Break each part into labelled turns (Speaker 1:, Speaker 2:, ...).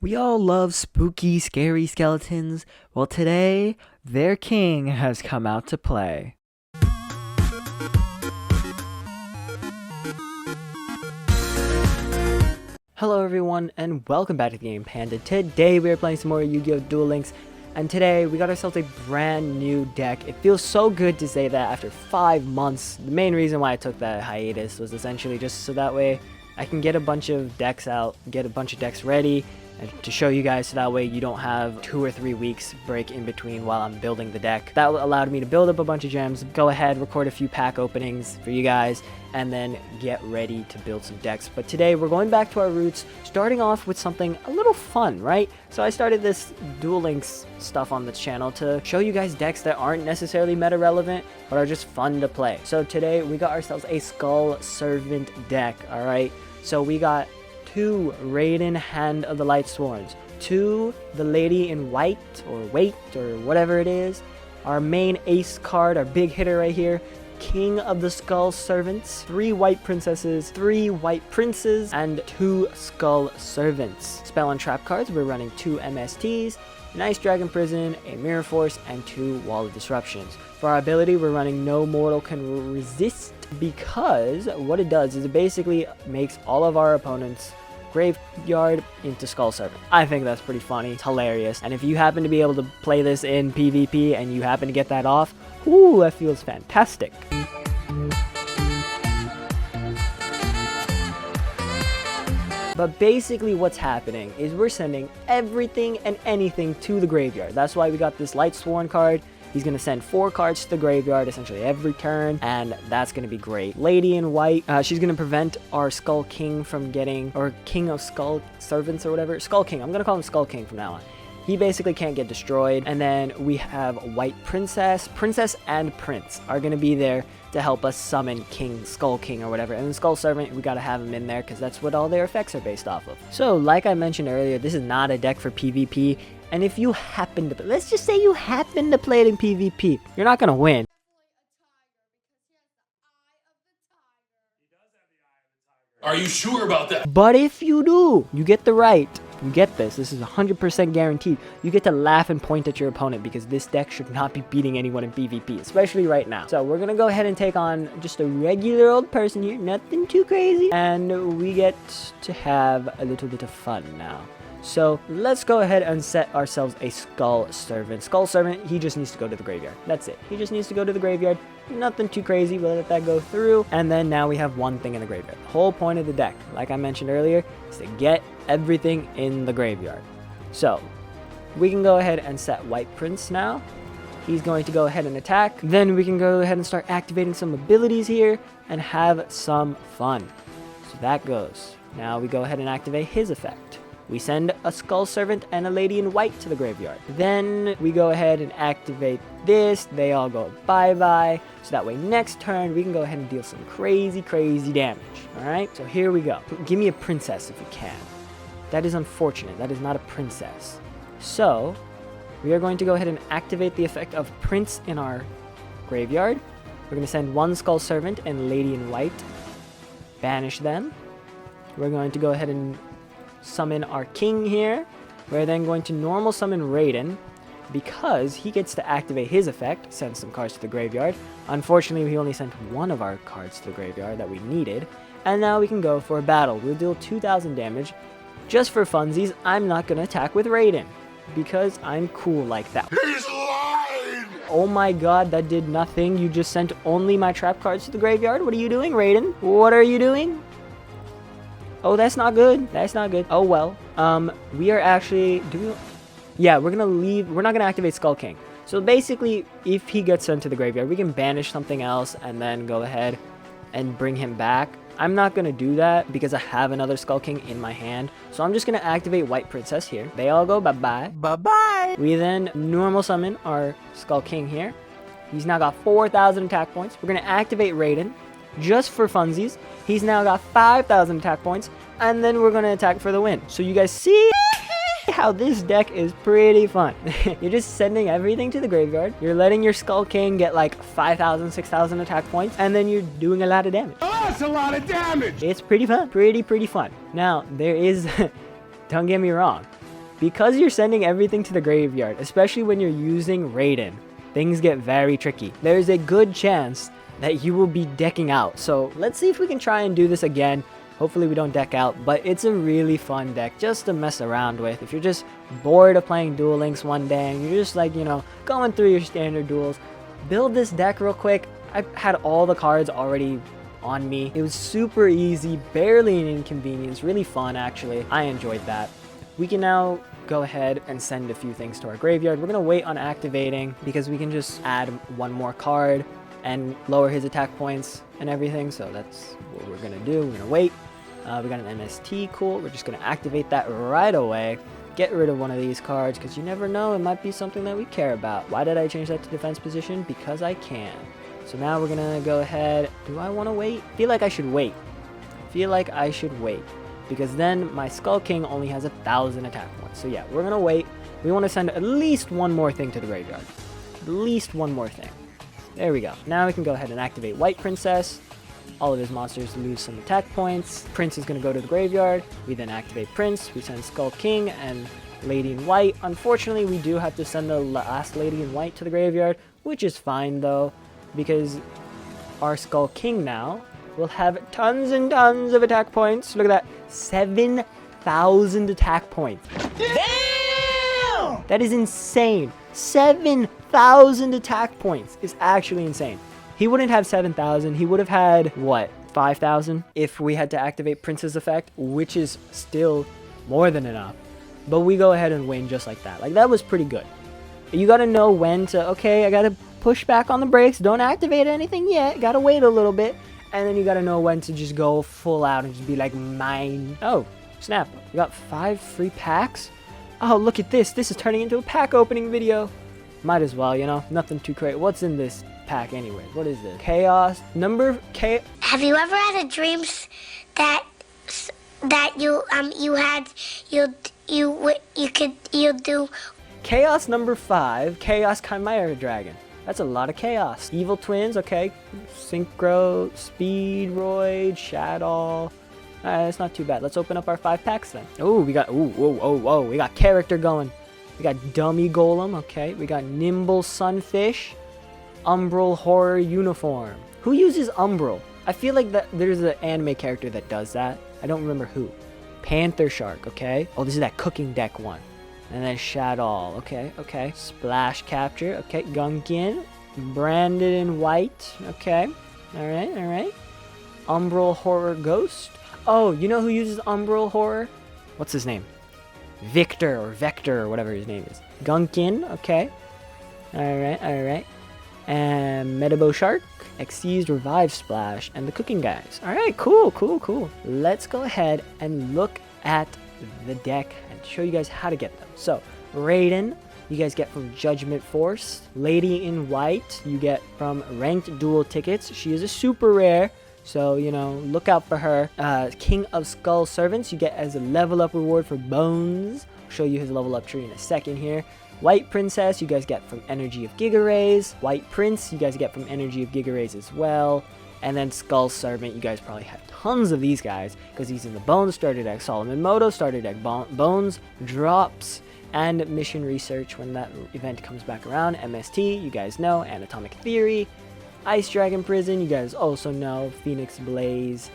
Speaker 1: We all love spooky, scary skeletons. Well, today, their king has come out to play. Hello everyone, and welcome back to the Game Panda. Today we are playing some more Yu-Gi-Oh! Duel Links, and today we got ourselves a brand new deck. It feels so good to say that after 5 months. The main reason why I took that hiatus was essentially just so that way I can get a bunch of decks out, get a bunch of decks ready, and to show you guys so that way you don't have 2 or 3 weeks break in between while I'm building the deck. That allowed me to build up a bunch of gems, go ahead, record a few pack openings for you guys, and then get ready to build some decks. But today we're going back to our roots, starting off with something a little fun, right? So I started this Duel Links stuff on this channel to show you guys decks that aren't necessarily meta relevant, but are just fun to play. So today we got ourselves a Skull Servant deck, alright? So we got 2 Raiden Hand of the Light Sworns, 2 the Lady in White, or Wait, or whatever it is, our main ace card, our big hitter right here, King of the Skull Servants, 3 White Princesses, 3 White Princes, and 2 Skull Servants. Spell and trap cards, we're running 2 MSTs, Nice Dragon Prison, a Mirror Force, and 2 Wall of Disruptions. For our ability, we're running No Mortal Can Resist, because what it does is it basically makes all of our opponents' graveyard into Skull Servant. I think that's pretty funny. It's hilarious. And if you happen to be able to play this in PvP and you happen to get that off, ooh, that feels fantastic. But basically what's happening is we're sending everything and anything to the graveyard. That's why we got this Light Sworn card. He's going to send 4 cards to the graveyard essentially every turn, and that's going to be great. Lady in White, she's going to prevent our Skull King from getting, or King of Skull Servants or whatever. Skull King, I'm going to call him Skull King from now on. He basically can't get destroyed. And then we have White Princess. Princess and Prince are going to be there to help us summon King, Skull King or whatever. And then Skull Servant, we got to have him in there because that's what all their effects are based off of. So like I mentioned earlier, this is not a deck for PvP. And if you happen to, let's just say you happen to play it in PvP, you're not going to win.
Speaker 2: Are you sure about that?
Speaker 1: But if you do, you get the right. You get this. This is 100% guaranteed. You get to laugh and point at your opponent because this deck should not be beating anyone in PvP, especially right now. So we're going to go ahead and take on just a regular old person here. Nothing too crazy. And we get to have a little bit of fun now. So let's go ahead and set ourselves a Skull Servant. Skull Servant, he just needs to go to the graveyard. That's it. He just needs to go to the graveyard. Nothing too crazy. We'll let that go through. And then now we have one thing in the graveyard. The whole point of the deck, like I mentioned earlier, is to get everything in the graveyard. So we can go ahead and set White Prince now. He's going to go ahead and attack. Then we can go ahead and start activating some abilities here and have some fun. So that goes. Now we go ahead and activate his effect. We send a Skull Servant and a Lady in White to the graveyard. Then we go ahead and activate this. They all go bye-bye. So that way next turn we can go ahead and deal some crazy damage. Alright, so here we go. Give me a princess if you can. That is unfortunate. That is not a princess. So we are going to go ahead and activate the effect of Prince in our graveyard. We're going to send 1 Skull Servant and Lady in White. Banish them. We're going to go ahead and summon our king here. We're then going to normal summon Raiden because he gets to activate his effect, send some cards to the graveyard. Unfortunately, we only sent 1 of our cards to the graveyard that we needed. And now we can go for a battle. We'll deal 2,000 damage. Just for funsies, I'm not going to attack with Raiden because I'm cool like that.
Speaker 2: He's lying!
Speaker 1: Oh my god, that did nothing. You just sent only my trap cards to the graveyard. What are you doing, Raiden? What are you doing? Oh, that's not good. That's not good. Oh, well. We are actually... Yeah, we're going to leave... We're not going to activate Skull King. So basically, if he gets sent to the graveyard, we can banish something else and then go ahead and bring him back. I'm not going to do that because I have another Skull King in my hand. So I'm just going to activate White Princess here. They all go bye-bye. Bye-bye. We then normal summon our Skull King here. He's now got 4,000 attack points. We're going to activate Raiden. Just for funsies. He's now got 5,000 attack points, and then we're going to attack for the win. So you guys see how this deck is pretty fun. You're just sending everything to the graveyard. You're letting your Skull King get like 5,000, 6,000 attack points, and then you're doing a lot of damage.
Speaker 2: Oh, that's a lot of damage!
Speaker 1: It's pretty fun. Pretty fun. Now, there is... Don't get me wrong. because you're sending everything to the graveyard, especially when you're using Raiden, things get very tricky. There's a good chance that you will be decking out. So let's see if we can try and do this again. Hopefully we don't deck out, but it's a really fun deck just to mess around with. If you're just bored of playing Duel Links one day and you're just like, you know, going through your standard duels, build this deck real quick. I had all the cards already on me. It was super easy, barely an inconvenience, really fun actually. I enjoyed that. We can now go ahead and send a few things to our graveyard. We're gonna wait on activating because we can just add one more card and lower his attack points and everything. So that's what we're gonna do. We're gonna wait. We got an MST, cool. We're just gonna activate that right away. Get rid of one of these cards because you never know, it might be something that we care about. Why did I change that to defense position? Because I can. So now we're gonna go ahead. Do I want to wait? I feel like I should wait. Because then my Skull King only has 1,000 attack points. So yeah, we're gonna wait. We want to send at least one more thing to the graveyard. At least one more thing. There we go. Now we can go ahead and activate White Princess. All of his monsters lose some attack points. Prince is going to go to the graveyard. We then activate Prince. We send Skull King and Lady in White. Unfortunately, we do have to send the last Lady in White to the graveyard, which is fine though, because our Skull King now will have tons and tons of attack points. Look at that. 7,000 attack points. Damn! That is insane. 7,000 attack points is actually insane. He wouldn't have 7,000. He would have had, what, 5,000 if we had to activate Prince's effect, which is still more than enough. But we go ahead and win just like that. Like, that was pretty good. You got to know when to, okay, I got to push back on the brakes. Don't activate anything yet. Got to wait a little bit. And then you got to know when to just go full out and just be like, mine. Oh, snap. We got 5 free packs. Oh, look at this. This is turning into a pack opening video. Might as well, you know, nothing too crazy. What's in this pack anyway? What is this? Chaos number K.
Speaker 3: Have you ever had a dream that you do
Speaker 1: Chaos number 5, Chaos Chimera Dragon. That's a lot of chaos. Evil Twins, okay. Synchro, Speedroid, Shadow. Alright, that's not too bad. Let's open up our 5 packs then. Oh, we got, we got character going. We got Dummy Golem, okay. We got Nimble Sunfish. Umbral Horror Uniform. Who uses Umbral? I feel like that there's an anime character that does that. I don't remember who. Panther Shark, okay. Oh, this is that cooking deck one. And then Shadow, okay. Splash Capture, okay. Gunkin. Branded in White, okay. Alright. Umbral Horror Ghost. Oh, you know who uses Umbral Horror? What's his name? Victor or Vector or whatever his name is. Gunkin, okay. Alright. And Metabo Shark, Xyzed Revive Splash, and the Cooking Guys. Alright, cool. Let's go ahead and look at the deck and show you guys how to get them. So, Raiden, you guys get from Judgment Force. Lady in White, you get from Ranked Duel Tickets. She is a super rare, so, you know, look out for her. King of Skull Servants, you get as a level up reward for Bones. I'll show you his level up tree in a second here. White Princess, you guys get from Energy of Giga Rays. White Prince, you guys get from Energy of Giga Rays as well. And then Skull Servant, you guys probably have tons of these guys because he's in the Bones starter deck. Solomon Moto starter deck. Bones drops. And Mission Research when that event comes back around. MST, you guys know. Anatomic Theory. Ice Dragon Prison, you guys also know. Phoenix Blaze.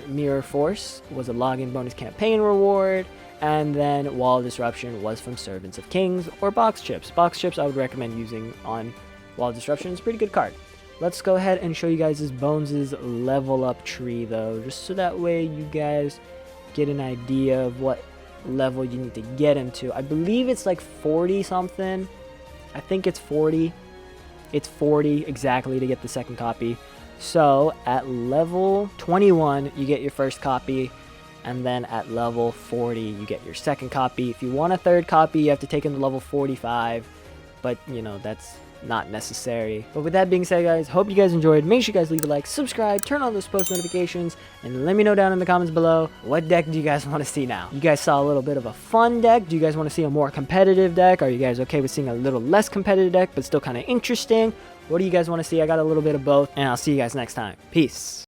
Speaker 1: Mirror Force was a login bonus campaign reward. And then Wall Disruption was from Servants of Kings or Box Chips. Box Chips I would recommend using on Wall Disruption. It's a pretty good card. Let's go ahead and show you guys this Bones' level up tree though, just so that way you guys get an idea of what level you need to get him to. I believe it's like 40 something. I think it's 40. It's 40 exactly to get the second copy. So at level 21 you get your first copy. And then at level 40, you get your second copy. If you want a third copy, you have to take him to level 45. But, you know, that's not necessary. But with that being said, guys, hope you guys enjoyed. Make sure you guys leave a like, subscribe, turn on those post notifications, and let me know down in the comments below, what deck do you guys want to see now? You guys saw a little bit of a fun deck. Do you guys want to see a more competitive deck? Are you guys okay with seeing a little less competitive deck, but still kind of interesting? What do you guys want to see? I got a little bit of both, and I'll see you guys next time. Peace.